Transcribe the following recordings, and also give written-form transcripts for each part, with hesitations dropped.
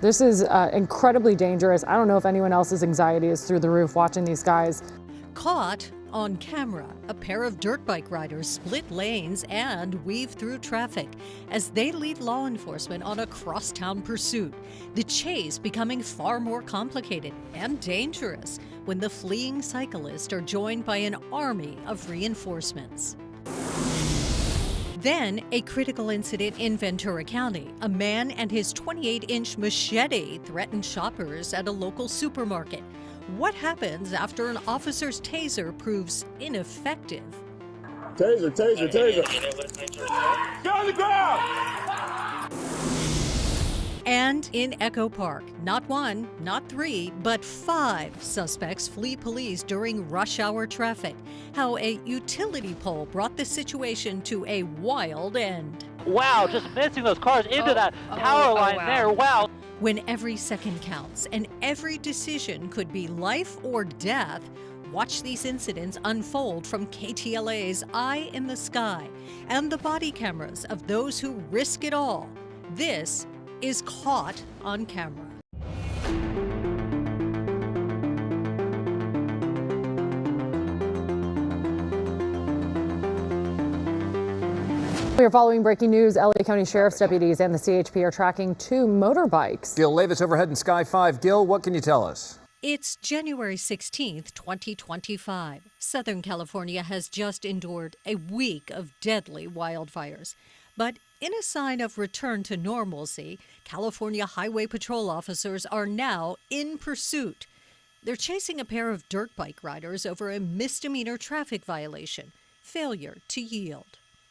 This is incredibly dangerous. I don't know if anyone else's anxiety is through the roof watching these guys. Caught on camera, a pair of dirt bike riders split lanes and weave through traffic as they lead law enforcement on a crosstown pursuit. The chase becoming far more complicated and dangerous when the fleeing cyclists are joined by an army of reinforcements. Then, a critical incident in Ventura County. A man and his 28-inch machete threatened shoppers at a local supermarket. What happens after an officer's taser proves ineffective? Taser, taser, taser. Get on the ground! And in Echo Park, not one, not three, but 5 suspects flee police during rush hour traffic. How a utility pole brought the situation to a wild end. Wow, just missing those cars into that power line there. Wow. When every second counts and every decision could be life or death, watch these incidents unfold from KTLA's Eye in the Sky and the body cameras of those who risk it all. This is Caught on Camera. We are following breaking news. LA County Sheriff's deputies and the CHP are tracking 2 motorbikes. Gil Levis overhead in Sky 5. Gil, what can you tell us? It's January 16th, 2025. Southern California has just endured a week of deadly wildfires. But in a sign of return to normalcy, California Highway Patrol officers are now in pursuit. They're chasing a pair of dirt bike riders over a misdemeanor traffic violation, failure to yield.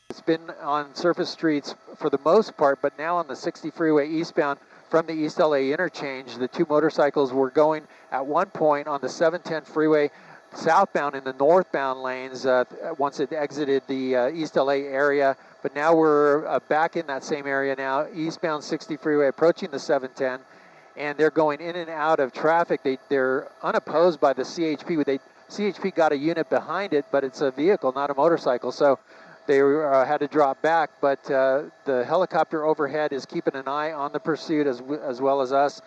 It's been on surface streets for the most part, but now on the 60 freeway eastbound from the East LA interchange, the 2 motorcycles were going at one point on the 710 freeway southbound in the northbound lanes once it exited the East LA area. But now we're back in that same area now, eastbound 60 freeway approaching the 710, and they're going in and out of traffic. They're unopposed by the CHP. CHP got a unit behind it, but it's a vehicle, not a motorcycle. So they had to drop back, but the helicopter overhead is keeping an eye on the pursuit as well as us.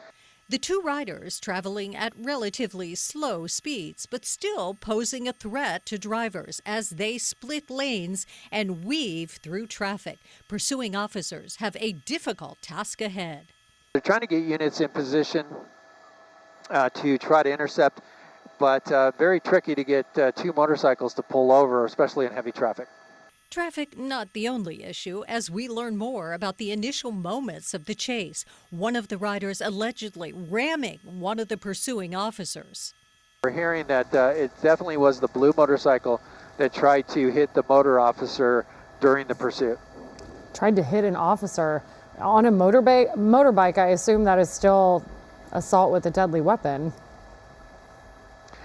The 2 riders traveling at relatively slow speeds, but still posing a threat to drivers as they split lanes and weave through traffic. Pursuing officers have a difficult task ahead. They're trying to get units in position to try to intercept, but very tricky to get 2 motorcycles to pull over, especially in heavy traffic. Traffic not the only issue, as we learn more about the initial moments of the chase. One of the riders allegedly ramming one of the pursuing officers. We're hearing that it definitely was the blue motorcycle that tried to hit the motor officer during the pursuit. Tried to hit an officer on a motorbike. I assume that is still assault with a deadly weapon.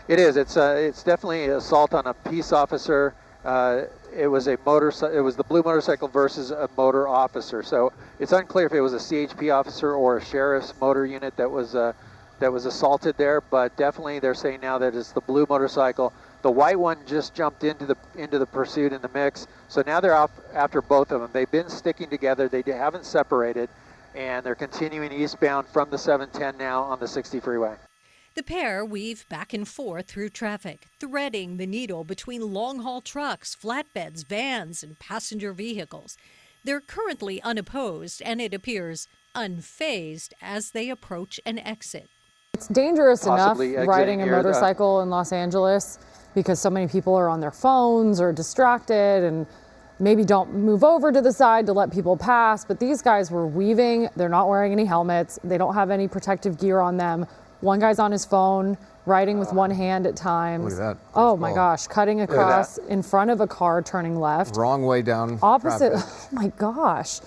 It is. It's definitely assault on a peace officer. It was the blue motorcycle versus a motor officer. So it's unclear if it was a CHP officer or a sheriff's motor unit that was assaulted there. But definitely, they're saying now that it's the blue motorcycle. The white one just jumped into the pursuit in the mix. So now they're off after both of them. They've been sticking together. They haven't separated, and they're continuing eastbound from the 710 now on the 60 freeway. The pair weave back and forth through traffic, threading the needle between long-haul trucks, flatbeds, vans, and passenger vehicles. They're currently unopposed, and it appears unfazed as they approach an exit. It's dangerous enough riding a here, motorcycle in Los Angeles because so many people are on their phones or distracted and maybe don't move over to the side to let people pass. But these guys were weaving. They're not wearing any helmets. They don't have any protective gear on them. One guy's on his phone, riding with one hand at times. Look at that. Oh my gosh, cutting across in front of a car, turning left. Wrong way down. Opposite. Traffic. Oh my gosh.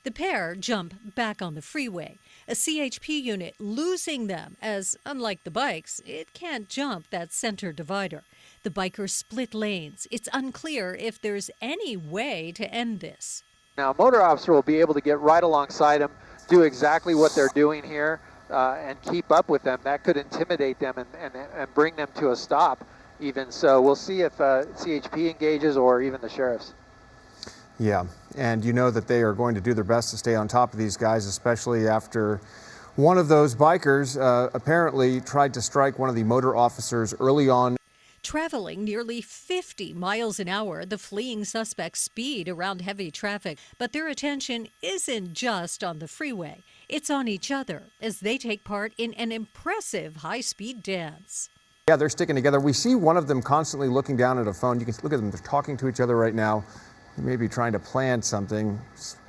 The pair jump back on the freeway, a CHP unit losing them as, unlike the bikes, it can't jump that center divider. The bikers split lanes. It's unclear if there's any way to end this. Now, a motor officer will be able to get right alongside them, do exactly what they're doing here, and keep up with them. That could intimidate them and bring them to a stop even. So we'll see if CHP engages or even the sheriffs. Yeah, and you know that they are going to do their best to stay on top of these guys, especially after One of those bikers apparently tried to strike one of the motor officers early on. Traveling nearly 50 miles an hour, the fleeing suspects speed around heavy traffic, but their attention isn't just on the freeway. It's on each other as they take part in an impressive high-speed dance. Yeah, they're sticking together. We see one of them constantly looking down at a phone. You can look at them. They're talking to each other right now. They may be trying to plan something,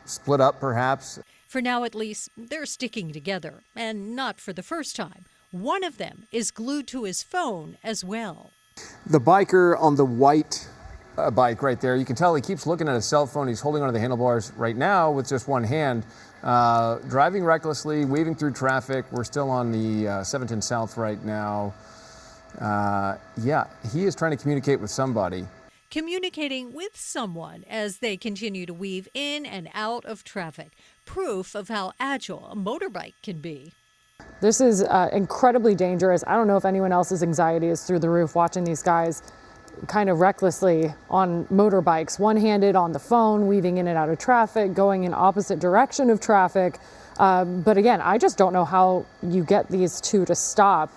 split up perhaps. For now, at least, they're sticking together, and not for the first time. One of them is glued to his phone as well. The biker on the white bike right there, you can tell he keeps looking at his cell phone. He's holding onto the handlebars right now with just one hand, driving recklessly, weaving through traffic. We're still on the 710 South right now. Yeah, he is trying to communicate with somebody. Communicating with someone as they continue to weave in and out of traffic. Proof of how agile a motorbike can be. This is incredibly dangerous. I don't know if anyone else's anxiety is through the roof watching these guys kind of recklessly on motorbikes, one-handed on the phone, weaving in and out of traffic, going in opposite direction of traffic. But again, I just don't know how you get these two to stop.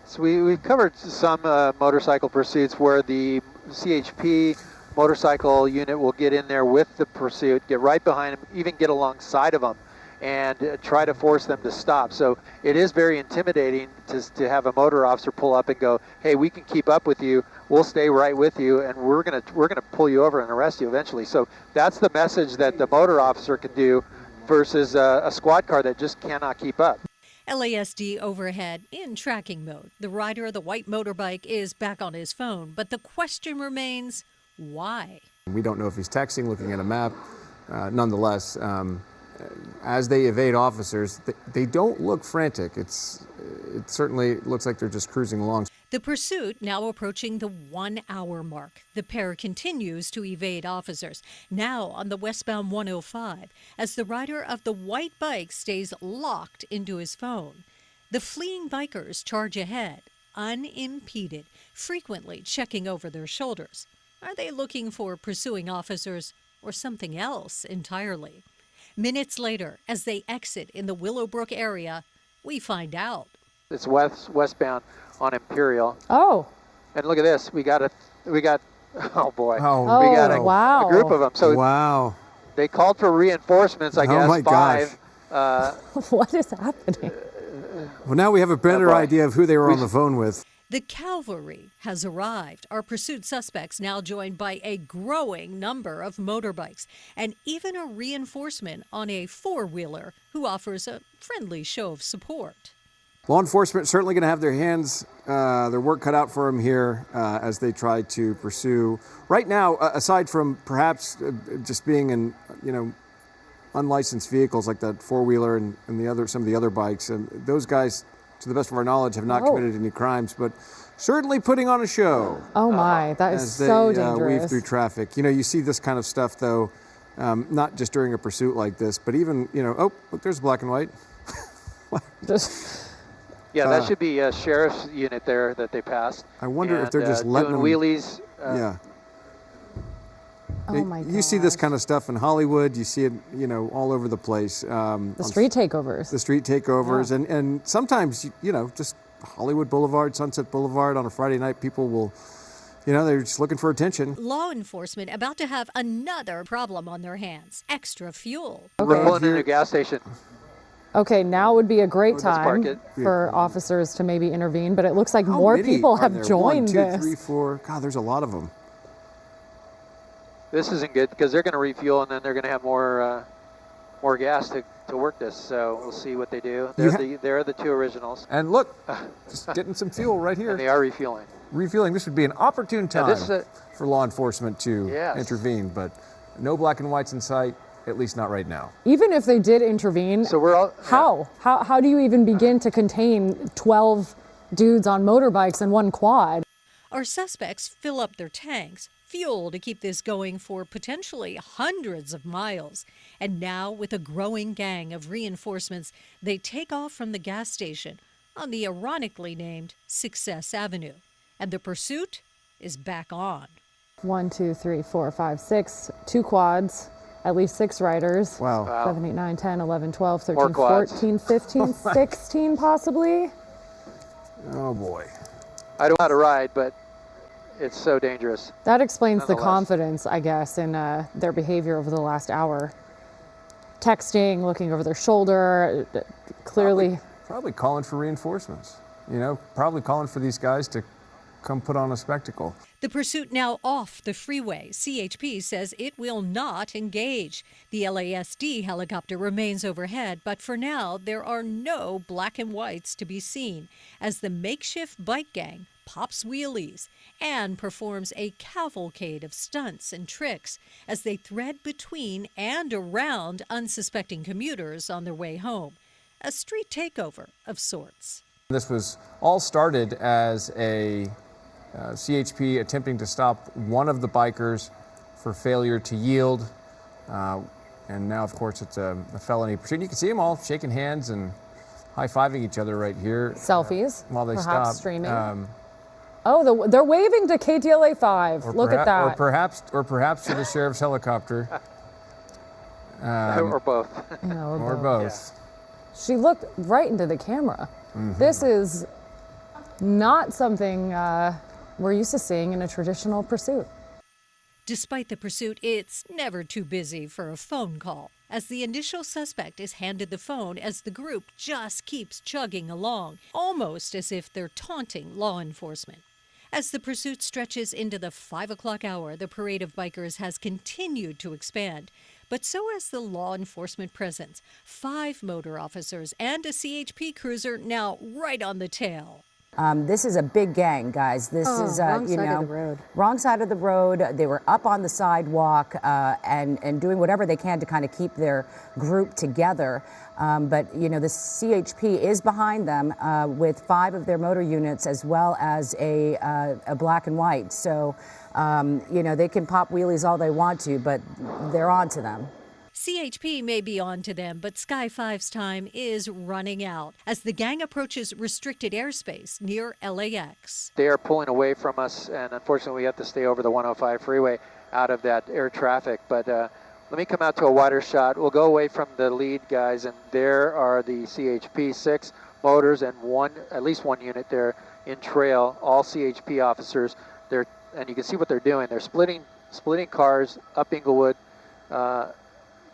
So we've covered some motorcycle pursuits where the CHP motorcycle unit will get in there with the pursuit, get right behind them, even get alongside of them, and try to force them to stop. So it is very intimidating to have a motor officer pull up and go, hey, we can keep up with you, we'll stay right with you, and we're gonna pull you over and arrest you eventually. So that's the message that the motor officer can do versus a squad car that just cannot keep up. LASD overhead in tracking mode. The rider of the white motorbike is back on his phone, but the question remains, why? We don't know if he's texting, looking at a map. Nonetheless, as they evade officers, they don't look frantic. It certainly looks like they're just cruising along. The pursuit now approaching the 1 hour mark. The pair continues to evade officers, now on the westbound 105, as the rider of the white bike stays locked into his phone. The fleeing bikers charge ahead, unimpeded, frequently checking over their shoulders. Are they looking for pursuing officers or something else entirely? Minutes later, as they exit in the Willowbrook area, we find out. It's westbound on Imperial. Oh. And look at this. We got oh boy. Oh, we got wow. a group of them. So wow. they called for reinforcements, I guess. Oh my 5. What is happening? Well, now we have a better idea of who they were on the phone with. The cavalry has arrived. Our pursuit suspects now joined by a growing number of motorbikes and even a reinforcement on a four-wheeler who offers a friendly show of support. Law enforcement certainly going to have their hands, their work cut out for them here as they try to pursue. Right now, aside from perhaps just being in, unlicensed vehicles like that four-wheeler and some of the other bikes, those guys, to the best of our knowledge, have not committed any crimes, but certainly putting on a show. Oh my, that is so dangerous. Weave through traffic. You see this kind of stuff though, not just during a pursuit like this, but even, oh, look, there's black and white. Yeah, that should be a sheriff's unit there that they passed. I wonder if they're just letting them wheelies. Yeah. Oh my God. You see this kind of stuff in Hollywood. You see it, all over the place. The street takeovers. The street takeovers, yeah. and sometimes, just Hollywood Boulevard, Sunset Boulevard on a Friday night, people will, they're just looking for attention. Law enforcement about to have another problem on their hands: extra fuel. We're pulling in a gas station. Okay, now would be a great time for officers to maybe intervene, but it looks like more people have joined this. 1, 2, 3, 4. God, there's a lot of them. This isn't good because they're going to refuel and then they're going to have more gas to work this. So we'll see what they do. They're the two originals. And look, just getting some fuel right here. And they are refueling. Refueling. This would be an opportune time for law enforcement to intervene, but no black and whites in sight. At least not right now. Even if they did intervene, so we're all, how do you even begin to contain 12 dudes on motorbikes and one quad? Our suspects fill up their tanks, fuel to keep this going for potentially hundreds of miles. And now, with a growing gang of reinforcements, they take off from the gas station on the ironically named Success Avenue. And the pursuit is back on. 1, 2, 3, 4, 5, 6, 2 quads. at least 6 riders. Wow. 7, 8, 9, 10, 11, 12, 13, More quads. 14, 15, 16 possibly. Oh boy. I don't know how to ride, but it's so dangerous. That explains the Nonetheless. confidence, I guess, in their behavior over the last hour. Texting, looking over their shoulder, clearly. Probably calling for reinforcements. You know, probably calling for these guys to come put on a spectacle. The pursuit now off the freeway. CHP says it will not engage. The LASD helicopter remains overhead, but for now, there are no black and whites to be seen as the makeshift bike gang pops wheelies and performs a cavalcade of stunts and tricks as they thread between and around unsuspecting commuters on their way home. A street takeover of sorts. This was all started as a CHP attempting to stop one of the bikers for failure to yield. And now, of course, it's a felony pursuit. You can see them all shaking hands and high-fiving each other right here. Selfies, while they perhaps stop. streaming. They're waving to KTLA 5. Look at that. Or perhaps to the sheriff's helicopter. Or both. Yeah, Or both. She looked right into the camera. This is not something we're used to seeing in a traditional pursuit. Despite the pursuit, it's never too busy for a phone call, as the initial suspect is handed the phone as the group just keeps chugging along, almost as if they're taunting law enforcement. As the pursuit stretches into the 5 o'clock hour, the parade of bikers has continued to expand, but so has the law enforcement presence. 5 motor officers and a CHP cruiser now right on the tail. This is a big gang, guys. This is, wrong side of the road. Wrong side of the road. They were up on the sidewalk and doing whatever they can to kind of keep their group together. But, you know, the CHP is behind them with 5 of their motor units as well as a black and white. So, you know, they can pop wheelies all they want to, but they're on to them. CHP may be on to them, but Sky 5's time is running out as the gang approaches restricted airspace near LAX. They are pulling away from us, and unfortunately we have to stay over the 105 freeway out of that air traffic. But let me come out to a wider shot. We'll go away from the lead guys, and there are the CHP 6 motors and at least one unit there in trail, all CHP officers. And you can see what they're doing. They're splitting cars up Inglewood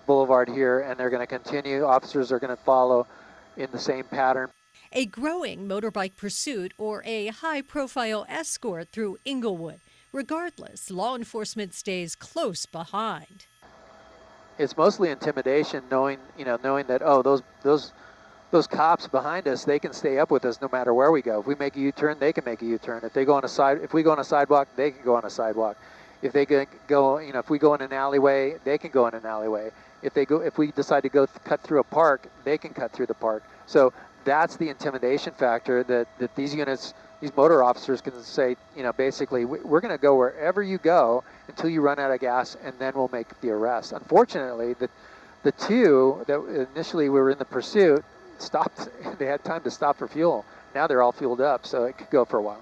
Boulevard here, and they're going to continue. Officers are going to follow in the same pattern. A growing motorbike pursuit or a high-profile escort through Inglewood. Regardless, law enforcement stays close behind. It's mostly intimidation, knowing that those cops behind us, they can stay up with us no matter where we go. If we make a U-turn, they can make a U-turn. If we go on a sidewalk, they can go on a sidewalk. If they go, if we go in an alleyway, they can go in an alleyway. If we decide to go cut through a park, they can cut through the park. So that's the intimidation factor that these units, these motor officers can say, basically, we're going to go wherever you go until you run out of gas, and then we'll make the arrest. Unfortunately, the 2 that initially were in the pursuit stopped. They had time to stop for fuel. Now they're all fueled up, so it could go for a while.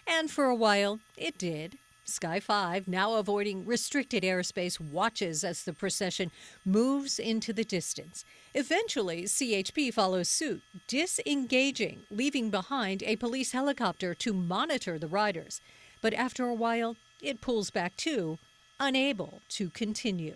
And for a while, it did. Sky 5, now avoiding restricted airspace, watches as the procession moves into the distance. Eventually, CHP follows suit, disengaging, leaving behind a police helicopter to monitor the riders. But after a while, it pulls back too, unable to continue.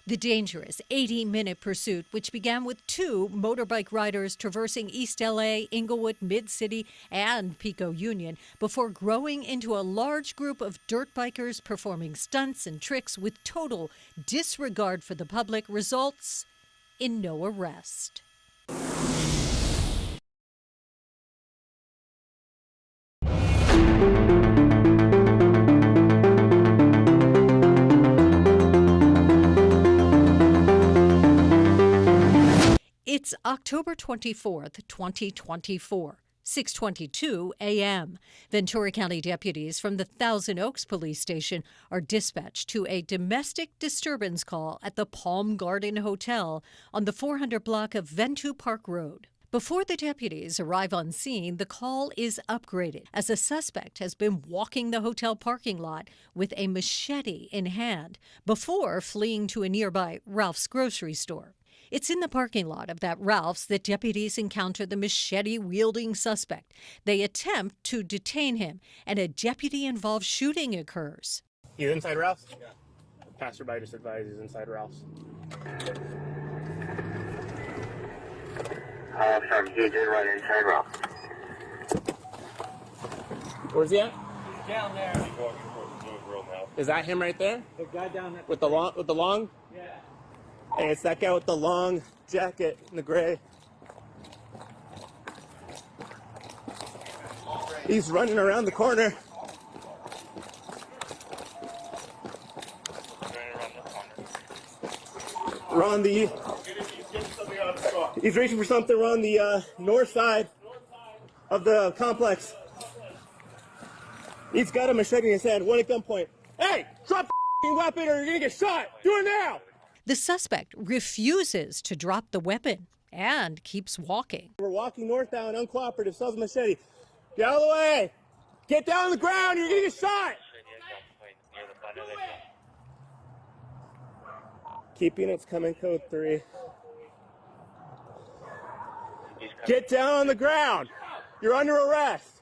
The dangerous 80-minute pursuit, which began with 2 motorbike riders traversing East LA, Inglewood, Mid-City, and Pico Union, before growing into a large group of dirt bikers performing stunts and tricks with total disregard for the public, results in no arrest. It's October 24th, 2024, 6:22 a.m. Ventura County deputies from the Thousand Oaks Police Station are dispatched to a domestic disturbance call at the Palm Garden Hotel on the 400 block of Ventura Park Road. Before the deputies arrive on scene, the call is upgraded as a suspect has been walking the hotel parking lot with a machete in hand before fleeing to a nearby Ralph's grocery store. It's in the parking lot of that Ralph's that deputies encounter the machete-wielding suspect. They attempt to detain him, and a deputy-involved shooting occurs. He's inside Ralph's? Yeah. Passerby just advised he's inside Ralph's. Sorry, he did right inside Ralph's. Where's he at? Down there. Is that him right there? The guy down there. With the long? Yeah. Hey, it's that guy with the long jacket in the gray. He's running around the corner. We're on the... He's reaching for something. We're on the north side of the complex. He's got a machete in his hand, one at gunpoint. Hey, drop the weapon or you're gonna get shot. Do it now. The suspect refuses to drop the weapon and keeps walking. We're walking northbound, uncooperative, sells a machete. Get out of the way. Get down on the ground, you're gonna get shot. Keep units coming, code 3. Get down on the ground. You're under arrest.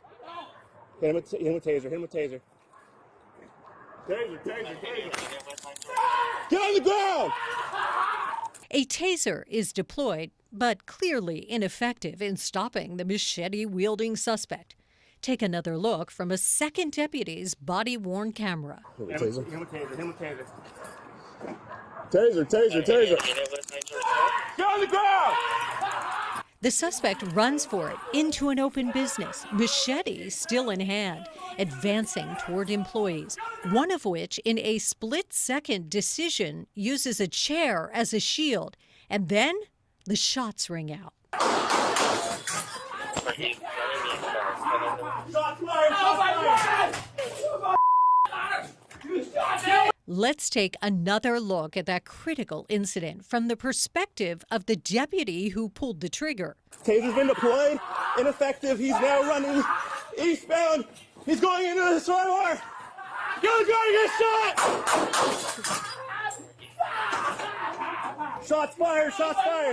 Hit him with taser, hit him with taser. Taser. Get on the ground! A taser is deployed, but clearly ineffective in stopping the machete-wielding suspect. Take another look from a second deputy's body-worn camera. Hit him with taser. Taser. Get on the ground! The suspect runs for it into an open business, machete still in hand, advancing toward employees, one of which, in a split-second decision, uses a chair as a shield. And then the shots ring out. Let's take another look at that critical incident from the perspective of the deputy who pulled the trigger. Taser's been deployed, ineffective. He's now running eastbound. He's going into the store. Get on the ground, you get shot! Shots fired!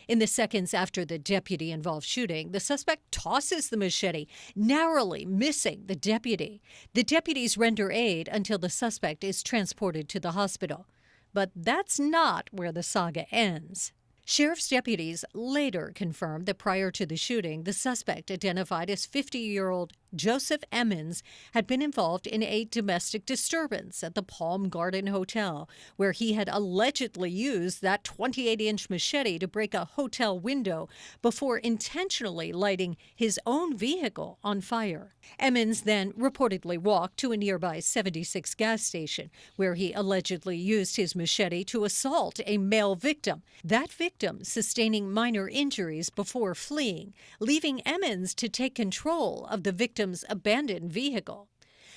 In the seconds after the deputy-involved shooting, the suspect tosses the machete, narrowly missing the deputy. The deputies render aid until the suspect is transported to the hospital. But that's not where the saga ends. Sheriff's deputies later confirmed that prior to the shooting, the suspect, identified as 50-year-old Joseph Emmons, had been involved in a domestic disturbance at the Palm Garden Hotel, where he had allegedly used that 28-inch machete to break a hotel window before intentionally lighting his own vehicle on fire. Emmons then reportedly walked to a nearby 76 gas station, where he allegedly used his machete to assault a male victim. That victim sustaining minor injuries before fleeing, leaving Emmons to take control of the victim's abandoned vehicle.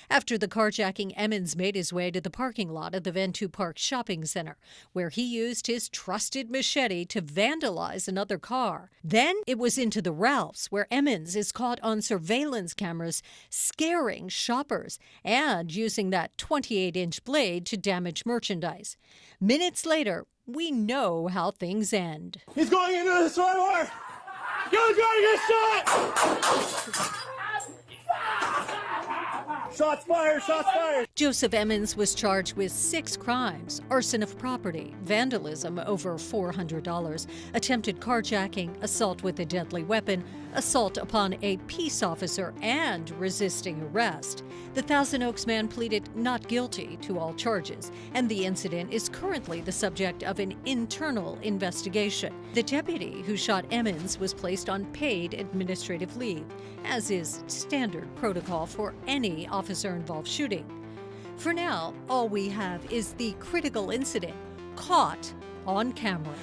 After the carjacking, Emmons made his way to the parking lot of the Ventura Park Shopping Center, where he used his trusted machete to vandalize another car. Then it was into the Ralph's, where Emmons is caught on surveillance cameras scaring shoppers and using that 28-inch blade to damage merchandise. Minutes later, we know how things end. He's going into the store. Get on the ground, you get shot! Shots fired! Joseph Emmons was charged with 6 crimes: arson of property, vandalism over $400, attempted carjacking, assault with a deadly weapon, assault upon a peace officer, and resisting arrest. The Thousand Oaks man pleaded not guilty to all charges, and the incident is currently the subject of an internal investigation. The deputy who shot Emmons was placed on paid administrative leave, as is standard protocol for any officer-involved shooting. For now, all we have is the critical incident caught on camera.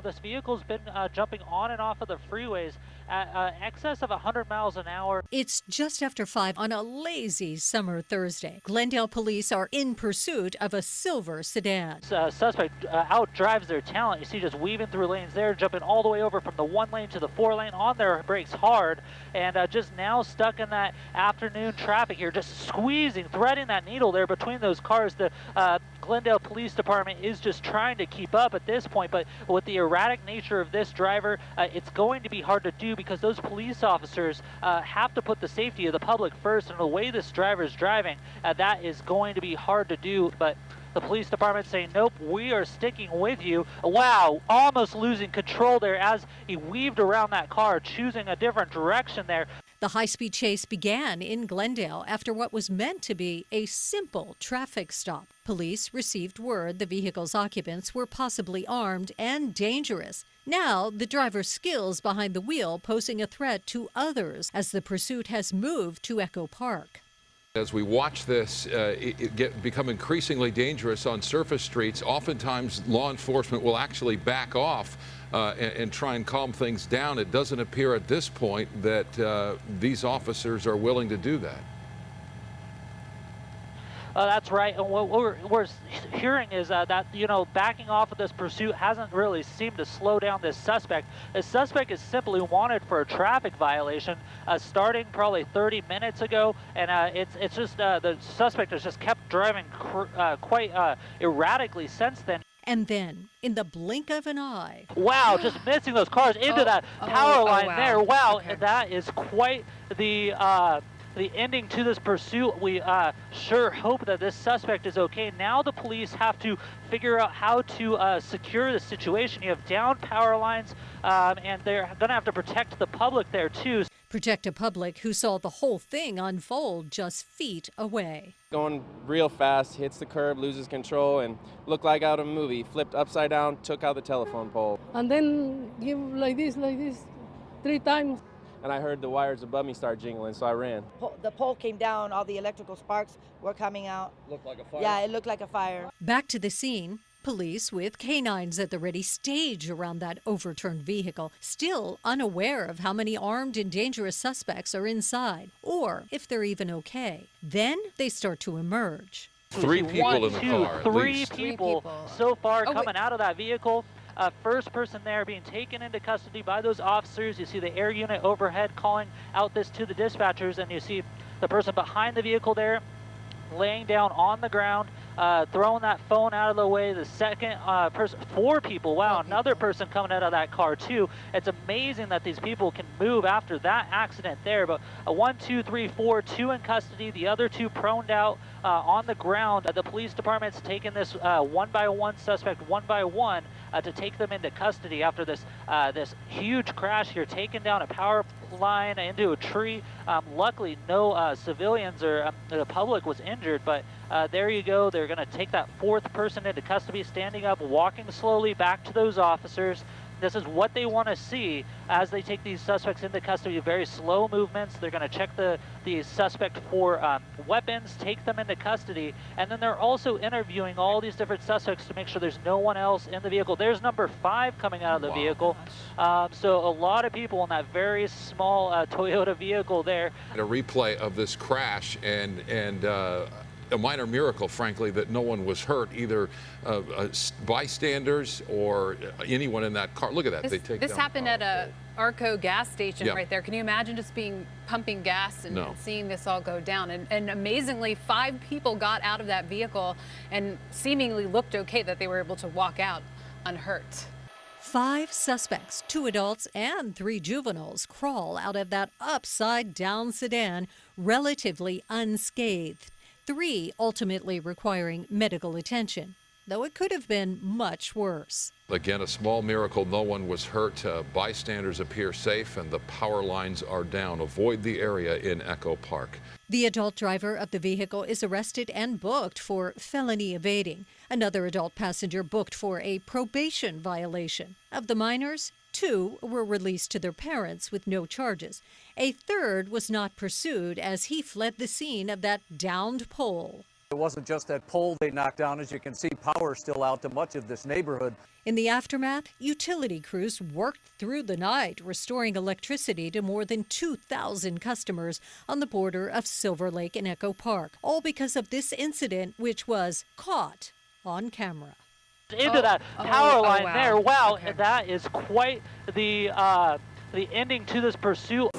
this vehicle's been jumping on and off of the freeways at excess of 100 miles an hour. It's just after 5 on a lazy summer Thursday. Glendale police are in pursuit of a silver sedan. Suspect outdrives their talent. You see just weaving through lanes there, jumping all the way over from the 1 lane to the 4 lane, on their brakes hard, and just now stuck in that afternoon traffic here, just squeezing, threading that needle there between those cars. The Glendale Police Department is just trying to keep up at this point, but with the erratic nature of this driver, it's going to be hard to do because those police officers have to put the safety of the public first, and the way this driver is driving, that is going to be hard to do. But the police department saying, nope, we are sticking with you. Wow, almost losing control there as he weaved around that car, choosing a different direction there. The high-speed chase began in Glendale after what was meant to be a simple traffic stop. Police received word the vehicle's occupants were possibly armed and dangerous. Now, the driver's skills behind the wheel posing a threat to others as the pursuit has moved to Echo Park. As we watch this become increasingly dangerous on surface streets, oftentimes law enforcement will actually back off and try and calm things down. It doesn't appear at this point that these officers are willing to do that. That's right, and what we're hearing is that, you know, backing off of this pursuit hasn't really seemed to slow down this suspect. The suspect is simply wanted for a traffic violation starting probably 30 minutes ago, and it's just the suspect has just kept driving quite erratically since then. And then, in the blink of an eye... Wow, just missing those cars into that power line there. Wow, okay. That is quite the ending to this pursuit. We sure hope that this suspect is okay. Now the police have to figure out how to secure the situation. You have downed power lines, and they're going to have to protect the public there, too. Protect a public who saw the whole thing unfold just feet away. Going real fast, hits the curb, loses control, and looked like out of a movie. Flipped upside down, took out the telephone pole. And then give like this, 3 times. And I heard the wires above me start jingling, so I ran. The pole came down, all the electrical sparks were coming out. Looked like a fire? Yeah, it looked like a fire. Back to the scene. Police with canines at the ready stage around that overturned vehicle, still unaware of how many armed and dangerous suspects are inside, or if they're even okay. Then they start to emerge. 3 people in the car, at Three people so far coming out of that vehicle. First person there being taken into custody by those officers. You see the air unit overhead calling out this to the dispatchers, and you see the person behind the vehicle there laying down on the ground, throwing that phone out of the way. The second person, 4 people. Wow, another person coming out of that car too. It's amazing that these people can move after that accident there. But 1, 2, 3, 4, 2 in custody. The other 2 proned out on the ground. The police department's taken this one by one suspect, one by one, to take them into custody after this this huge crash here, taking down a power line into a tree. Luckily, no civilians or the public was injured, but there you go. They're going to take that 4th person into custody, standing up, walking slowly back to those officers. This is what they want to see as they take these suspects into custody. Very slow movements. They're going to check the suspect for weapons, take them into custody, and then they're also interviewing all these different suspects to make sure there's no one else in the vehicle. There's number 5 coming out of the vehicle. So a lot of people in that very small Toyota vehicle there. A replay of this crash and a minor miracle, frankly, that no one was hurt, either bystanders or anyone in that car. Look at that. This happened at a Arco gas station right there. Can you imagine just pumping gas and seeing this all go down? And amazingly, 5 people got out of that vehicle and seemingly looked okay, that they were able to walk out unhurt. 5 suspects, 2 adults and 3 juveniles, crawl out of that upside-down sedan relatively unscathed. 3 ultimately requiring medical attention, though it could have been much worse. Again, a small miracle. No one was hurt. Bystanders appear safe, and the power lines are down. Avoid the area in Echo Park. The adult driver of the vehicle is arrested and booked for felony evading. Another adult passenger booked for a probation violation. Of the minors, 2 were released to their parents with no charges. A 3rd was not pursued as he fled the scene of that downed pole. It wasn't just that pole they knocked down. As you can see, power still out to much of this neighborhood. In the aftermath, utility crews worked through the night, restoring electricity to more than 2,000 customers on the border of Silver Lake and Echo Park, all because of this incident, which was caught on camera. Into that power line wow. there. Wow, Okay. that is quite the ending to this pursuit.